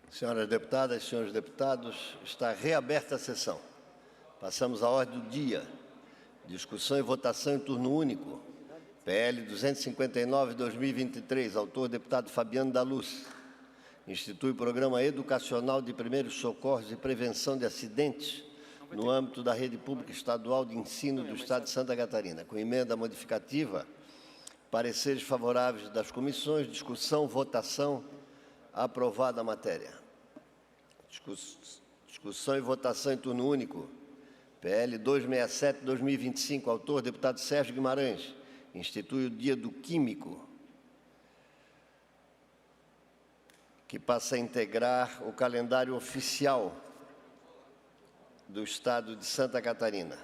Senhoras deputadas, senhores deputados, está reaberta a sessão. Passamos à ordem do dia. Discussão e votação em turno único. PL 259/2023, autor deputado Fabiano da Luz. Institui o Programa Educacional de Primeiros Socorros e Prevenção de Acidentes no âmbito da Rede Pública Estadual de Ensino do Estado de Santa Catarina. Com emenda modificativa, pareceres favoráveis das comissões, discussão, votação, aprovada a matéria. Discussão e votação em turno único. PL 267/2025, autor deputado Sérgio Guimarães. Institui o Dia do Químico, que passa a integrar o calendário oficial do Estado de Santa Catarina.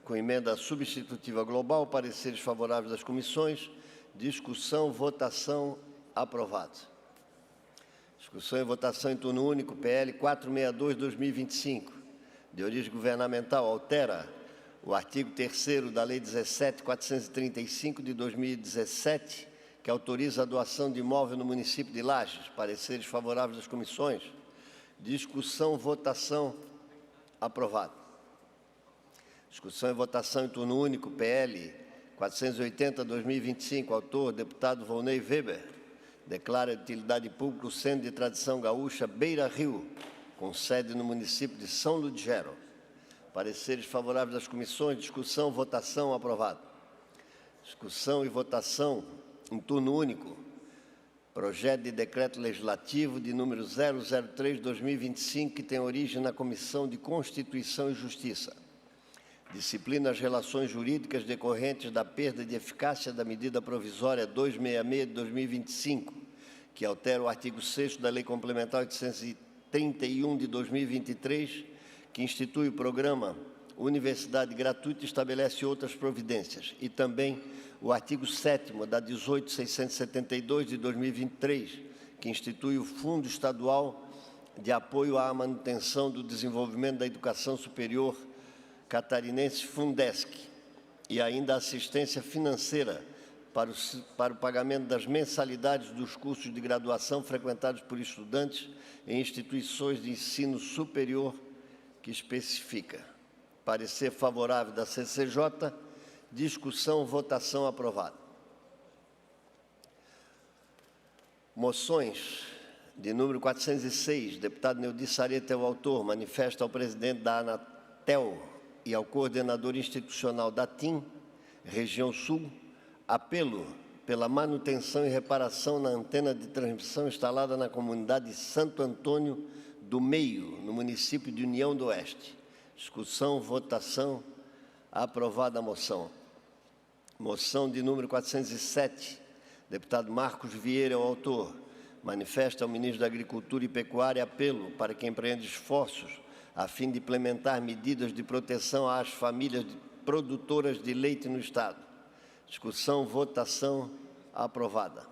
Com emenda substitutiva global, pareceres favoráveis das comissões, discussão, votação, aprovado. Discussão e votação em turno único, PL 462/2025, de origem governamental, altera o artigo 3º da Lei 17.435 de 2017, que autoriza a doação de imóvel no município de Lages. Pareceres favoráveis das comissões. Discussão, votação, aprovado. Discussão e votação em turno único, PL 480/2025, autor deputado Volney Weber. Declara de utilidade pública o Centro de Tradição Gaúcha Beira Rio, com sede no município de São Ludgero. Pareceres favoráveis das comissões, discussão, votação, aprovado. Discussão e votação em turno único. Projeto de decreto legislativo de número 003/2025, que tem origem na Comissão de Constituição e Justiça. Disciplina as relações jurídicas decorrentes da perda de eficácia da medida provisória 266 de 2025, que altera o artigo 6º da Lei Complementar 831 de 2023, que institui o programa Universidade Gratuita e estabelece outras providências, e também o artigo 7º da 18.672 de 2023, que institui o Fundo Estadual de Apoio à Manutenção do Desenvolvimento da Educação Superior Catarinense, Fundesc, e ainda assistência financeira para o pagamento das mensalidades dos cursos de graduação frequentados por estudantes em instituições de ensino superior, que especifica. Parecer favorável da CCJ, discussão, votação, aprovado. Moções de número 406, deputado Neudi Sareta é o autor, manifesta ao presidente da Anatel e ao coordenador institucional da TIM, Região Sul, apelo pela manutenção e reparação na antena de transmissão instalada na comunidade de Santo Antônio do Meio, no município de União do Oeste. Discussão, votação, aprovada a moção. Moção de número 407, deputado Marcos Vieira é o autor, manifesta ao ministro da Agricultura e Pecuária apelo para que empreenda esforços a fim de implementar medidas de proteção às famílias produtoras de leite no Estado. Discussão, votação, aprovada.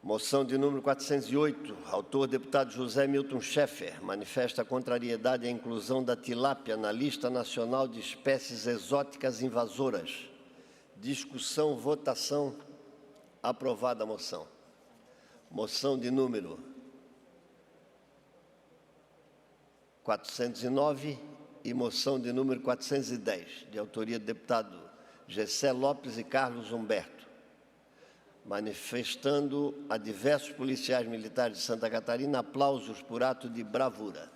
Moção de número 408, autor deputado José Milton Schaeffer, manifesta a contrariedade à inclusão da tilápia na lista nacional de espécies exóticas invasoras. Discussão, votação, aprovada a moção. Moção de número 409 e moção de número 410, de autoria do deputado Gessé Lopes e Carlos Humberto, manifestando a diversos policiais militares de Santa Catarina aplausos por ato de bravura.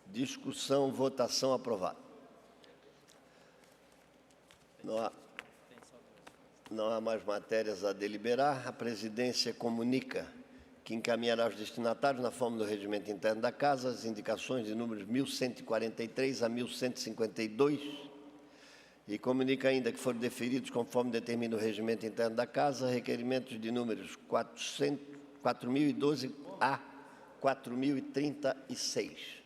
Discussão, votação, aprovado. Não há mais matérias a deliberar. A presidência comunica que encaminhará aos destinatários, na forma do regimento interno da Casa, as indicações de números 1143 a 1152, e comunica ainda que foram deferidos, conforme determina o regimento interno da Casa, requerimentos de números 4012 a 4036.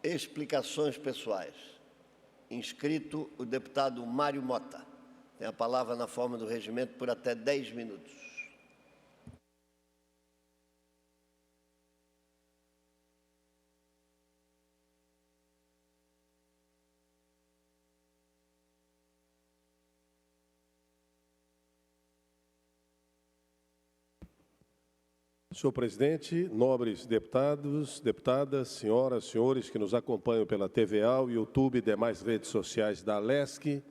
Explicações pessoais. Inscrito o deputado Mário Mota. Tem a palavra na forma do regimento por até 10 minutos. Senhor presidente, nobres deputados, deputadas, senhoras, senhores que nos acompanham pela TVA, YouTube e demais redes sociais da ALESC,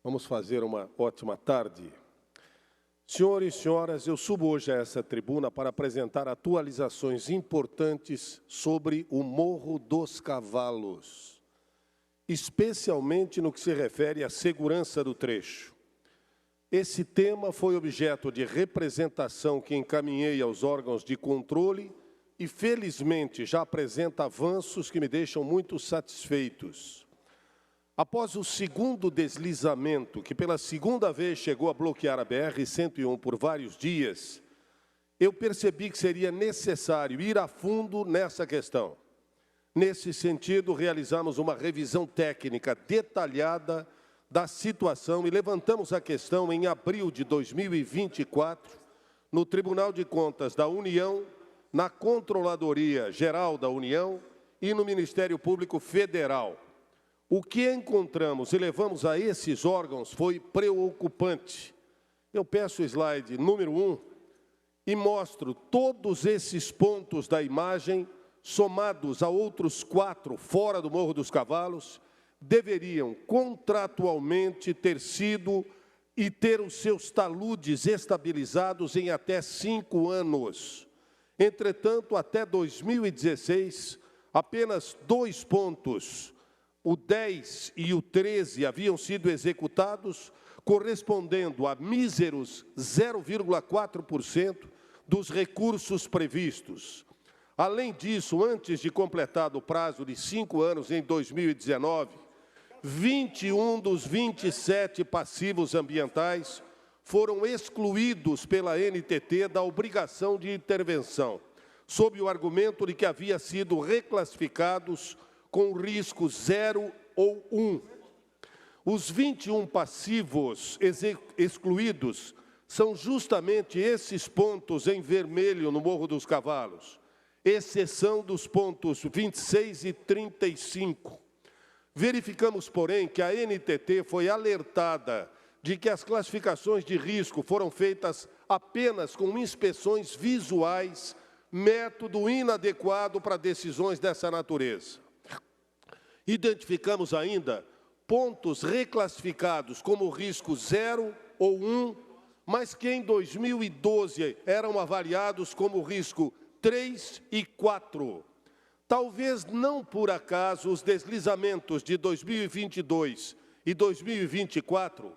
vamos fazer uma ótima tarde. Senhores e senhoras, eu subo hoje a essa tribuna para apresentar atualizações importantes sobre o Morro dos Cavalos, especialmente no que se refere à segurança do trecho. Esse tema foi objeto de representação que encaminhei aos órgãos de controle e, felizmente, já apresenta avanços que me deixam muito satisfeitos. Após o segundo deslizamento, que pela segunda vez chegou a bloquear a BR-101 por vários dias, eu percebi que seria necessário ir a fundo nessa questão. Nesse sentido, realizamos uma revisão técnica detalhada da situação e levantamos a questão em abril de 2024 no Tribunal de Contas da União, na Controladoria Geral da União e no Ministério Público Federal. O que encontramos e levamos a esses órgãos foi preocupante. Eu peço o slide número 1 e mostro todos esses pontos da imagem, somados a outros 4 fora do Morro dos Cavalos, deveriam contratualmente ter sido e ter os seus taludes estabilizados em até 5 anos. Entretanto, até 2016, apenas 2 pontos, o 10 e o 13, haviam sido executados, correspondendo a míseros 0,4% dos recursos previstos. Além disso, antes de completado o prazo de 5 anos em 2019, 21 dos 27 passivos ambientais foram excluídos pela NTT da obrigação de intervenção, sob o argumento de que haviam sido reclassificados com risco 0 ou 1. Os 21 passivos excluídos são justamente esses pontos em vermelho no Morro dos Cavalos, exceção dos pontos 26 e 35. Verificamos, porém, que a NTT foi alertada de que as classificações de risco foram feitas apenas com inspeções visuais, método inadequado para decisões dessa natureza. Identificamos ainda pontos reclassificados como risco 0 ou 1, mas que em 2012 eram avaliados como risco 3 e 4. Talvez não por acaso os deslizamentos de 2022 e 2024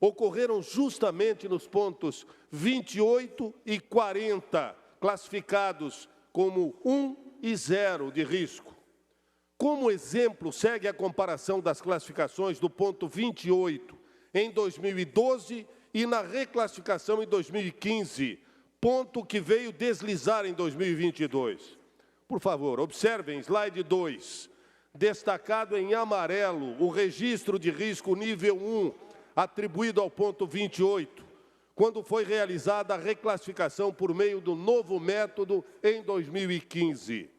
ocorreram justamente nos pontos 28 e 40, classificados como 1 e 0 de risco. Como exemplo, segue a comparação das classificações do ponto 28 em 2012 e na reclassificação em 2015, ponto que veio deslizar em 2022. Por favor, observem slide 2, destacado em amarelo o registro de risco nível 1, atribuído ao ponto 28, quando foi realizada a reclassificação por meio do novo método em 2015.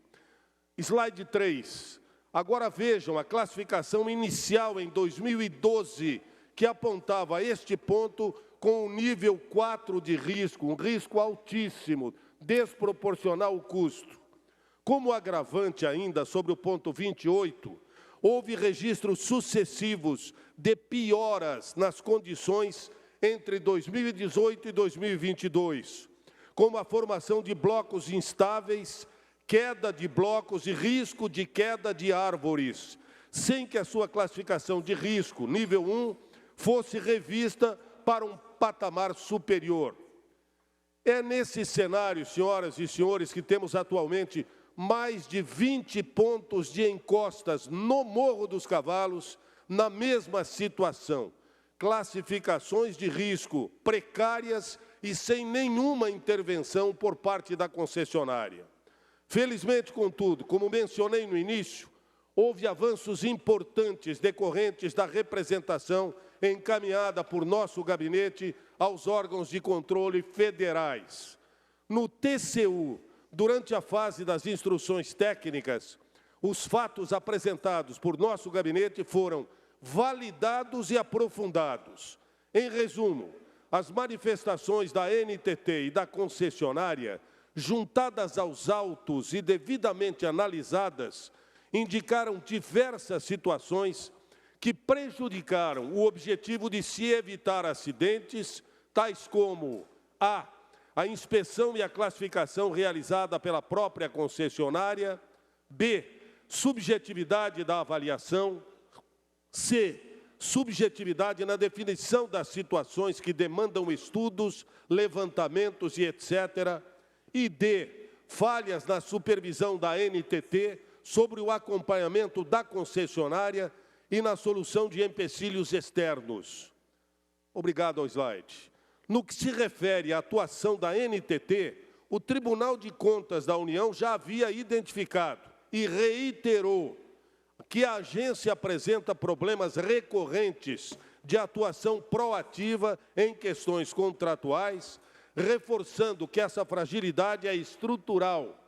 Slide 3. Agora vejam a classificação inicial em 2012, que apontava este ponto com o nível 4 de risco, um risco altíssimo, desproporcional ao custo. Como agravante ainda sobre o ponto 28, houve registros sucessivos de pioras nas condições entre 2018 e 2022, como a formação de blocos instáveis, queda de blocos e risco de queda de árvores, sem que a sua classificação de risco, nível 1, fosse revista para um patamar superior. É nesse cenário, senhoras e senhores, que temos atualmente mais de 20 pontos de encostas no Morro dos Cavalos, na mesma situação. Classificações de risco precárias e sem nenhuma intervenção por parte da concessionária. Felizmente, contudo, como mencionei no início, houve avanços importantes decorrentes da representação encaminhada por nosso gabinete aos órgãos de controle federais. No TCU, durante a fase das instruções técnicas, os fatos apresentados por nosso gabinete foram validados e aprofundados. Em resumo, as manifestações da NTT e da concessionária juntadas aos autos e devidamente analisadas, indicaram diversas situações que prejudicaram o objetivo de se evitar acidentes, tais como a inspeção e a classificação realizada pela própria concessionária, b, subjetividade da avaliação, c, subjetividade na definição das situações que demandam estudos, levantamentos e etc., e d, falhas na supervisão da ANTT sobre o acompanhamento da concessionária e na solução de empecilhos externos. Obrigado ao slide. No que se refere à atuação da ANTT, o Tribunal de Contas da União já havia identificado e reiterou que a agência apresenta problemas recorrentes de atuação proativa em questões contratuais, reforçando que essa fragilidade é estrutural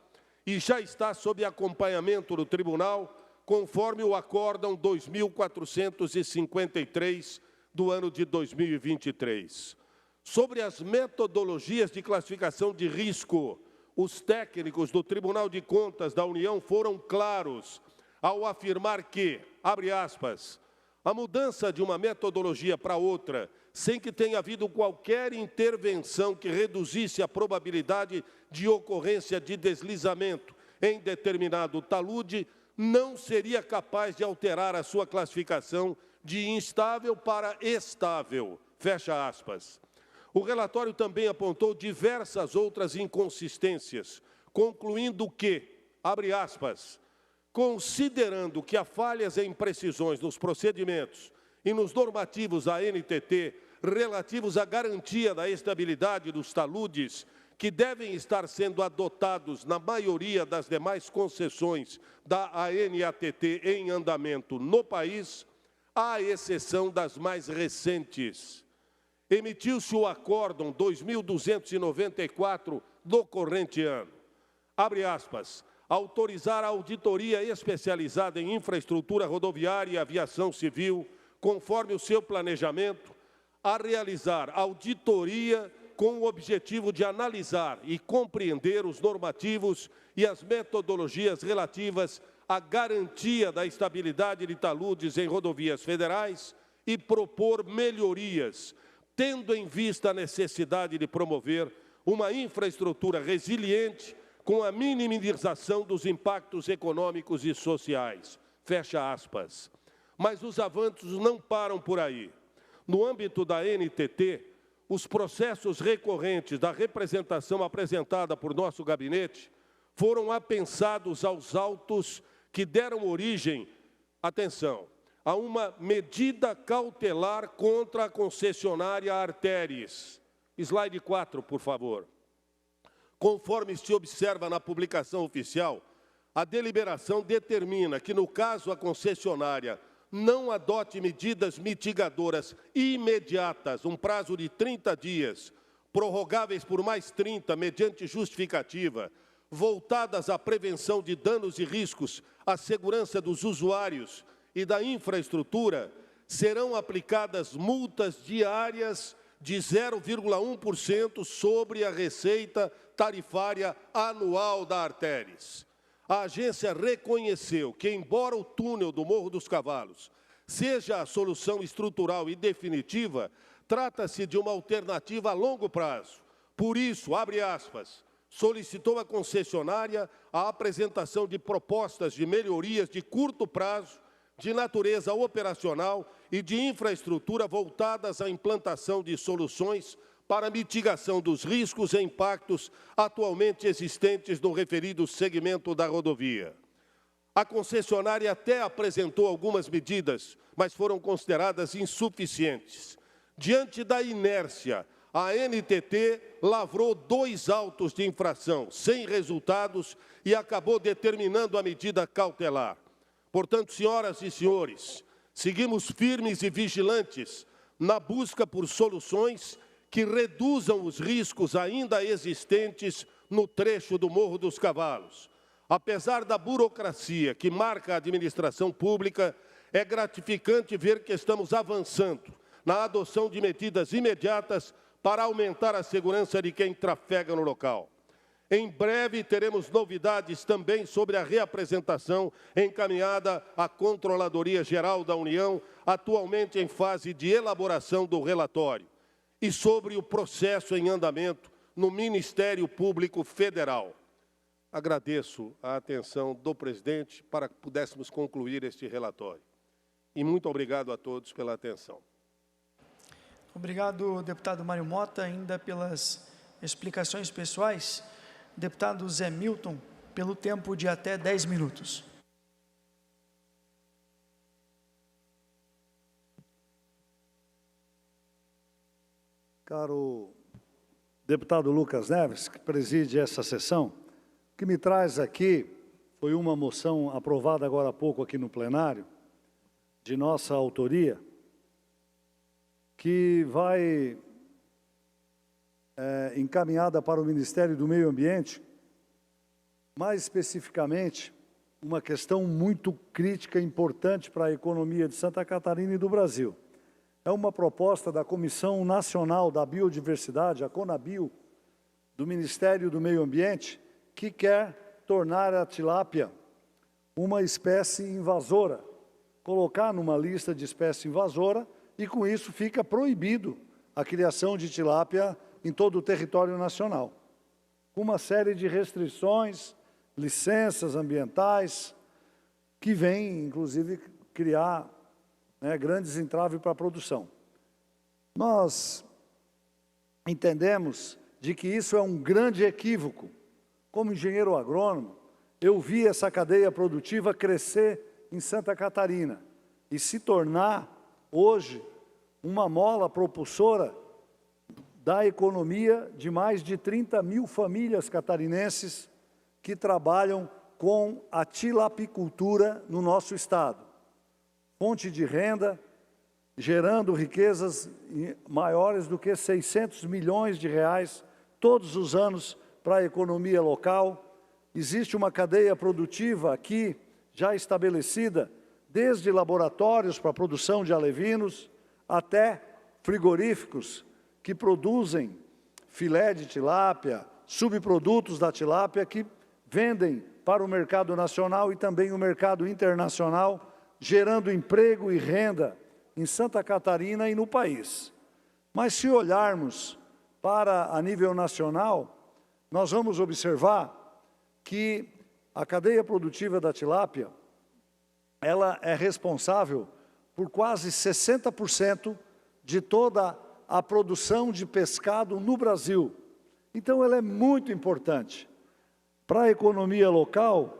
e já está sob acompanhamento do Tribunal, conforme o Acórdão 2453 do ano de 2023. Sobre as metodologias de classificação de risco, os técnicos do Tribunal de Contas da União foram claros ao afirmar que, abre aspas, a mudança de uma metodologia para outra, sem que tenha havido qualquer intervenção que reduzisse a probabilidade de ocorrência de deslizamento em determinado talude, não seria capaz de alterar a sua classificação de instável para estável, fecha aspas. O relatório também apontou diversas outras inconsistências, concluindo que, abre aspas, considerando que há falhas e imprecisões nos procedimentos e nos normativos da ANTT relativos à garantia da estabilidade dos taludes, que devem estar sendo adotados na maioria das demais concessões da ANTT em andamento no país, à exceção das mais recentes. Emitiu-se o Acórdão 2294 do corrente ano. Abre aspas, autorizar a auditoria especializada em infraestrutura rodoviária e aviação civil, conforme o seu planejamento, a realizar auditoria com o objetivo de analisar e compreender os normativos e as metodologias relativas à garantia da estabilidade de taludes em rodovias federais e propor melhorias, tendo em vista a necessidade de promover uma infraestrutura resiliente com a minimização dos impactos econômicos e sociais. Fecha aspas. Mas os avanços não param por aí. No âmbito da ANTT, os processos recorrentes da representação apresentada por nosso gabinete foram apensados aos autos que deram origem, atenção, a uma medida cautelar contra a concessionária Arteris. Slide 4, por favor. Conforme se observa na publicação oficial, a deliberação determina que, no caso a concessionária não adote medidas mitigadoras imediatas, um prazo de 30 dias, prorrogáveis por mais 30, mediante justificativa, voltadas à prevenção de danos e riscos à segurança dos usuários e da infraestrutura, serão aplicadas multas diárias de 0,1% sobre a receita tarifária anual da Arteris. A agência reconheceu que, embora o túnel do Morro dos Cavalos seja a solução estrutural e definitiva, trata-se de uma alternativa a longo prazo. Por isso, abre aspas, solicitou à concessionária a apresentação de propostas de melhorias de curto prazo, de natureza operacional e de infraestrutura voltadas à implantação de soluções para a mitigação dos riscos e impactos atualmente existentes no referido segmento da rodovia. A concessionária até apresentou algumas medidas, mas foram consideradas insuficientes. Diante da inércia, a ANTT lavrou 2 autos de infração, sem resultados, e acabou determinando a medida cautelar. Portanto, senhoras e senhores, seguimos firmes e vigilantes na busca por soluções que reduzam os riscos ainda existentes no trecho do Morro dos Cavalos. Apesar da burocracia que marca a administração pública, é gratificante ver que estamos avançando na adoção de medidas imediatas para aumentar a segurança de quem trafega no local. Em breve teremos novidades também sobre a reapresentação encaminhada à Controladoria Geral da União, atualmente em fase de elaboração do relatório, e sobre o processo em andamento no Ministério Público Federal. Agradeço a atenção do presidente para que pudéssemos concluir este relatório. E muito obrigado a todos pela atenção. Obrigado, deputado Mário Mota, ainda pelas explicações pessoais. Deputado Zé Milton, pelo tempo de até 10 minutos. Caro deputado Lucas Neves, que preside essa sessão, o que me traz aqui foi uma moção aprovada agora há pouco aqui no plenário, de nossa autoria, que vai encaminhada para o Ministério do Meio Ambiente, mais especificamente, uma questão muito crítica e importante para a economia de Santa Catarina e do Brasil. É uma proposta da Comissão Nacional da Biodiversidade, a CONABio, do Ministério do Meio Ambiente, que quer tornar a tilápia uma espécie invasora, colocar numa lista de espécie invasora, e com isso fica proibido a criação de tilápia em todo o território nacional, com uma série de restrições, licenças ambientais, que vêm, inclusive, criar grandes entraves para a produção. Nós entendemos de que isso é um grande equívoco. Como engenheiro agrônomo, eu vi essa cadeia produtiva crescer em Santa Catarina e se tornar, hoje, uma mola propulsora da economia de mais de 30 mil famílias catarinenses que trabalham com a tilapicultura no nosso estado. Fonte de renda, gerando riquezas maiores do que 600 milhões de reais todos os anos para a economia local. Existe uma cadeia produtiva aqui já estabelecida, desde laboratórios para a produção de alevinos até frigoríficos que produzem filé de tilápia, subprodutos da tilápia que vendem para o mercado nacional e também o mercado internacional, gerando emprego e renda em Santa Catarina e no país. Mas se olharmos para a nível nacional, nós vamos observar que a cadeia produtiva da tilápia, ela é responsável por quase 60% de toda a produção de pescado no Brasil. Então, ela é muito importante. Para a economia local,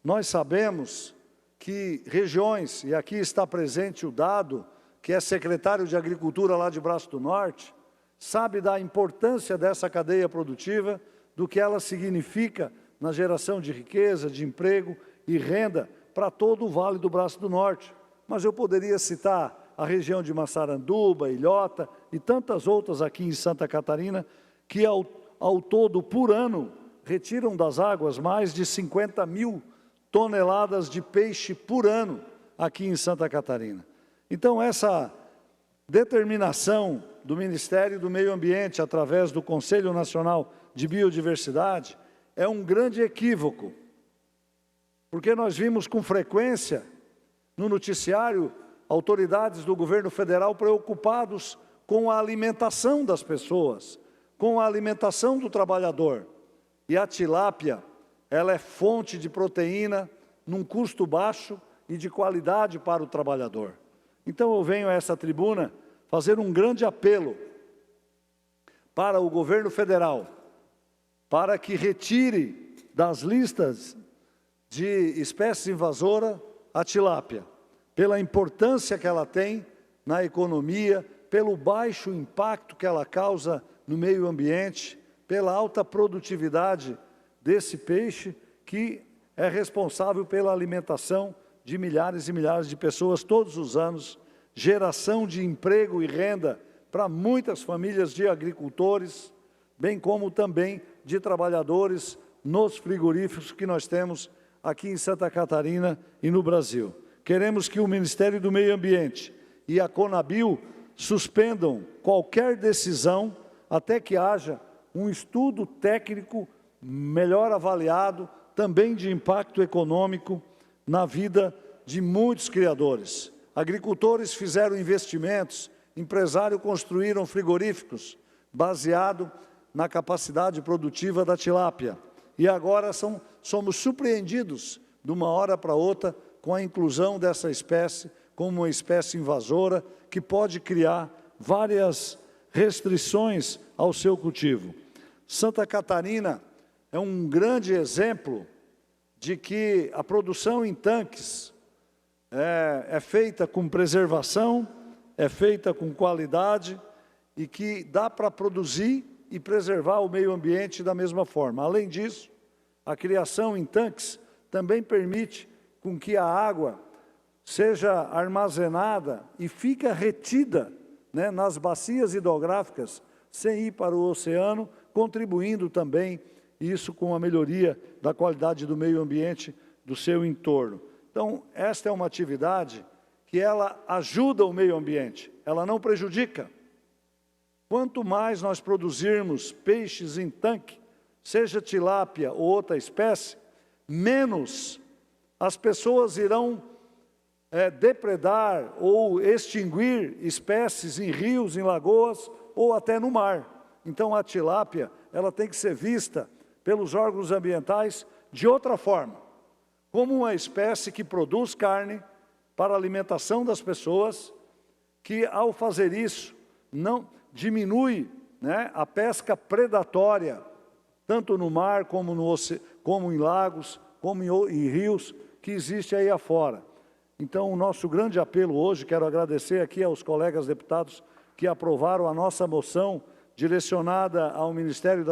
nós sabemos que regiões, e aqui está presente o Dado, que é secretário de Agricultura lá de Braço do Norte, sabe da importância dessa cadeia produtiva, do que ela significa na geração de riqueza, de emprego e renda para todo o Vale do Braço do Norte. Mas eu poderia citar a região de Massaranduba, Ilhota e tantas outras aqui em Santa Catarina, que ao todo, por ano, retiram das águas mais de 50 mil toneladas de peixe por ano aqui em Santa Catarina. Então, essa determinação do Ministério do Meio Ambiente, através do Conselho Nacional de Biodiversidade, é um grande equívoco, porque nós vimos com frequência no noticiário autoridades do governo federal preocupados com a alimentação das pessoas, com a alimentação do trabalhador. E a tilápia, ela é fonte de proteína num custo baixo e de qualidade para o trabalhador. Então eu venho a essa tribuna fazer um grande apelo para o governo federal, para que retire das listas de espécies invasoras a tilápia, pela importância que ela tem na economia, pelo baixo impacto que ela causa no meio ambiente, pela alta produtividade desse peixe, que é responsável pela alimentação de milhares e milhares de pessoas todos os anos, geração de emprego e renda para muitas famílias de agricultores, bem como também de trabalhadores nos frigoríficos que nós temos aqui em Santa Catarina e no Brasil. Queremos que o Ministério do Meio Ambiente e a CONABio suspendam qualquer decisão até que haja um estudo técnico melhor avaliado, também de impacto econômico na vida de muitos criadores. Agricultores fizeram investimentos, empresários construíram frigoríficos, baseado na capacidade produtiva da tilápia. E agora somos surpreendidos, de uma hora para outra, com a inclusão dessa espécie como uma espécie invasora, que pode criar várias restrições ao seu cultivo. Santa Catarina é um grande exemplo de que a produção em tanques é feita com preservação, é feita com qualidade e que dá para produzir e preservar o meio ambiente da mesma forma. Além disso, a criação em tanques também permite com que a água seja armazenada e fica retida, né, nas bacias hidrográficas, sem ir para o oceano, contribuindo também isso com a melhoria da qualidade do meio ambiente do seu entorno. Então, esta é uma atividade que ela ajuda o meio ambiente, ela não prejudica. Quanto mais nós produzirmos peixes em tanque, seja tilápia ou outra espécie, menos as pessoas irão depredar ou extinguir espécies em rios, em lagoas ou até no mar. Então, a tilápia, ela tem que ser vista pelos órgãos ambientais de outra forma, como uma espécie que produz carne para a alimentação das pessoas, que ao fazer isso, não diminui, né, a pesca predatória, tanto no mar como em lagos, como em rios, que existe aí afora. Então, o nosso grande apelo hoje, quero agradecer aqui aos colegas deputados que aprovaram a nossa moção direcionada ao Ministério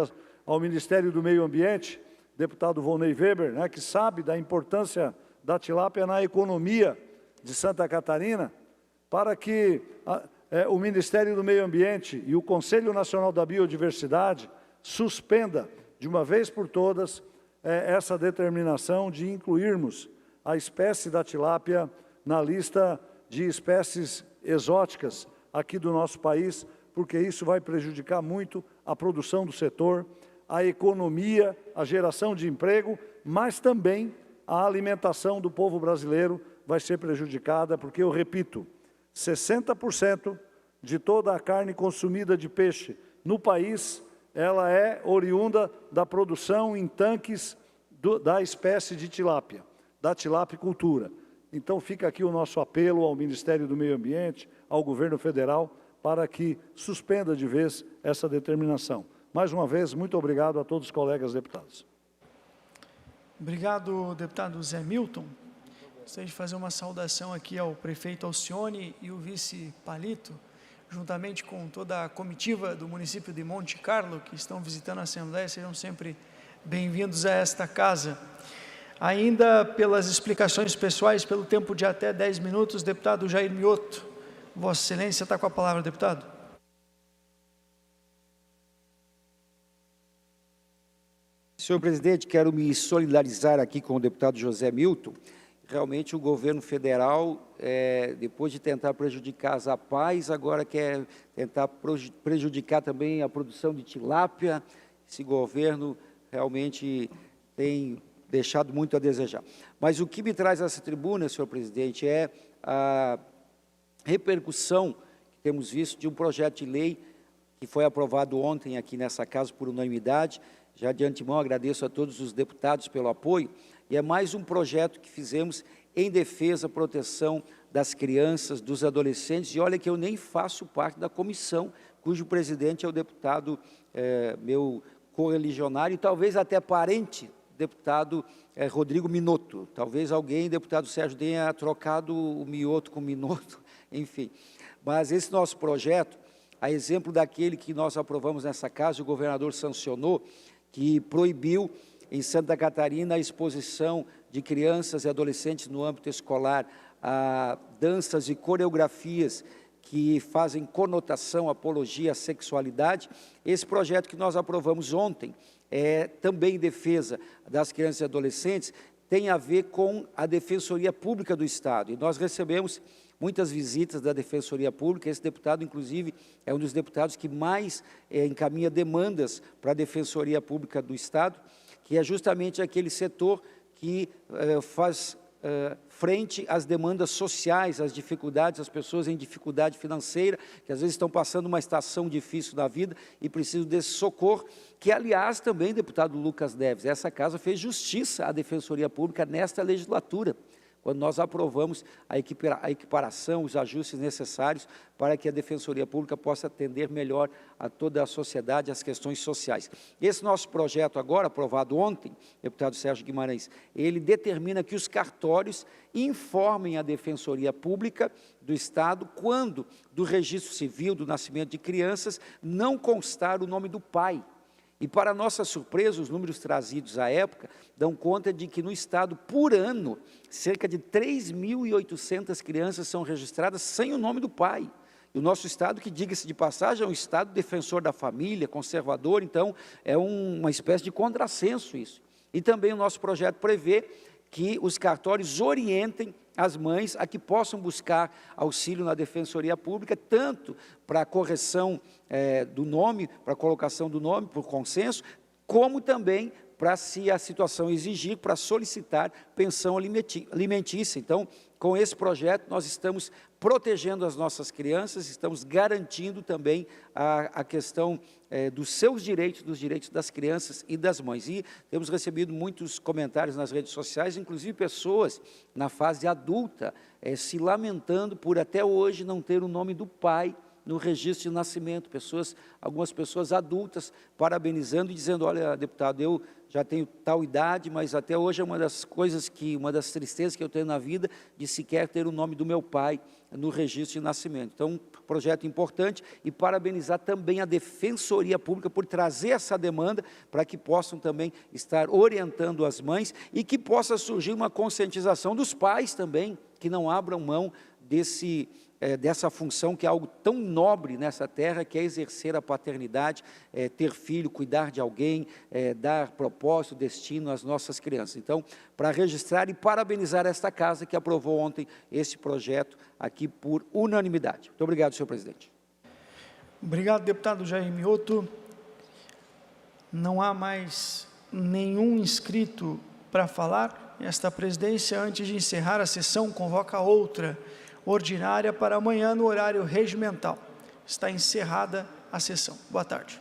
do Meio Ambiente, deputado Volney Weber, né, que sabe da importância da tilápia na economia de Santa Catarina, para que o Ministério do Meio Ambiente e o Conselho Nacional da Biodiversidade suspenda, de uma vez por todas, essa determinação de incluirmos a espécie da tilápia na lista de espécies exóticas aqui do nosso país, porque isso vai prejudicar muito a produção do setor, a economia, a geração de emprego, mas também a alimentação do povo brasileiro vai ser prejudicada, porque, eu repito, 60% de toda a carne consumida de peixe no país, ela é oriunda da produção em tanques da espécie de tilápia, da tilapicultura. Então, fica aqui o nosso apelo ao Ministério do Meio Ambiente, ao Governo Federal, para que suspenda de vez essa determinação. Mais uma vez, muito obrigado a todos os colegas deputados. Obrigado, deputado Zé Milton. Gostaria de fazer uma saudação aqui ao prefeito Alcione e o vice Palito, juntamente com toda a comitiva do município de Monte Carlo, que estão visitando a Assembleia. Sejam sempre bem-vindos a esta casa. Ainda pelas explicações pessoais, pelo tempo de até 10 minutos, deputado Jair Mioto. Vossa Excelência está com a palavra, deputado. Senhor presidente, quero me solidarizar aqui com o deputado José Milton. Realmente o governo federal, depois de tentar prejudicar as APAES, agora quer tentar prejudicar também a produção de tilápia. Esse governo realmente tem deixado muito a desejar. Mas o que me traz a essa tribuna, senhor presidente, é a repercussão que temos visto de um projeto de lei que foi aprovado ontem aqui nessa casa por unanimidade. Já de antemão agradeço a todos os deputados pelo apoio, e é mais um projeto que fizemos em defesa, proteção das crianças, dos adolescentes, e olha que eu nem faço parte da comissão, cujo presidente é o deputado meu correligionário, e talvez até parente, deputado Rodrigo Minotto. Talvez alguém, deputado Sérgio, tenha trocado o Mioto com o Minotto, enfim. Mas esse nosso projeto, a exemplo daquele que nós aprovamos nessa casa, o governador sancionou, que proibiu em Santa Catarina a exposição de crianças e adolescentes no âmbito escolar a danças e coreografias que fazem conotação, apologia à sexualidade. Esse projeto que nós aprovamos ontem, também em defesa das crianças e adolescentes, tem a ver com a Defensoria Pública do Estado. E nós recebemos muitas visitas da Defensoria Pública. Esse deputado, inclusive, é um dos deputados que mais encaminha demandas para a Defensoria Pública do Estado, que é justamente aquele setor que faz frente às demandas sociais, às dificuldades, as pessoas em dificuldade financeira, que às vezes estão passando uma estação difícil da vida e precisam desse socorro, que, aliás, também, deputado Lucas Neves, essa casa fez justiça à Defensoria Pública nesta legislatura, quando nós aprovamos a equiparação, os ajustes necessários para que a Defensoria Pública possa atender melhor a toda a sociedade, as questões sociais. Esse nosso projeto agora, aprovado ontem, deputado Sérgio Guimarães, ele determina que os cartórios informem a Defensoria Pública do Estado quando, do registro civil do nascimento de crianças, não constar o nome do pai. E, para nossa surpresa, os números trazidos à época dão conta de que no Estado, por ano, cerca de 3.800 crianças são registradas sem o nome do pai. E o nosso Estado, que, diga-se de passagem, é um Estado defensor da família, conservador, então é uma espécie de contrassenso isso. E também o nosso projeto prevê que os cartórios orientem as mães a que possam buscar auxílio na Defensoria Pública, tanto para a correção do nome, para a colocação do nome por consenso, como também para, se a situação exigir, para solicitar pensão alimentícia. Então, com esse projeto, nós estamos protegendo as nossas crianças, estamos garantindo também a questão dos seus direitos, dos direitos das crianças e das mães. E temos recebido muitos comentários nas redes sociais, inclusive pessoas na fase adulta, se lamentando por até hoje não ter o nome do pai no registro de nascimento, algumas pessoas adultas parabenizando e dizendo: olha, deputado, eu já tenho tal idade, mas até hoje é uma das tristezas que eu tenho na vida de sequer ter o nome do meu pai no registro de nascimento. Então, um projeto importante, e parabenizar também a Defensoria Pública por trazer essa demanda para que possam também estar orientando as mães e que possa surgir uma conscientização dos pais também, que não abram mão dessa função, que é algo tão nobre nessa terra, que é exercer a paternidade, ter filho, cuidar de alguém, dar propósito, destino às nossas crianças. Então, para registrar e parabenizar esta casa que aprovou ontem esse projeto aqui por unanimidade. Muito obrigado, senhor presidente. Obrigado, deputado Jair Mioto. Não há mais nenhum inscrito para falar. Esta presidência, antes de encerrar a sessão, convoca outra ordinária para amanhã no horário regimental. Está encerrada a sessão. Boa tarde.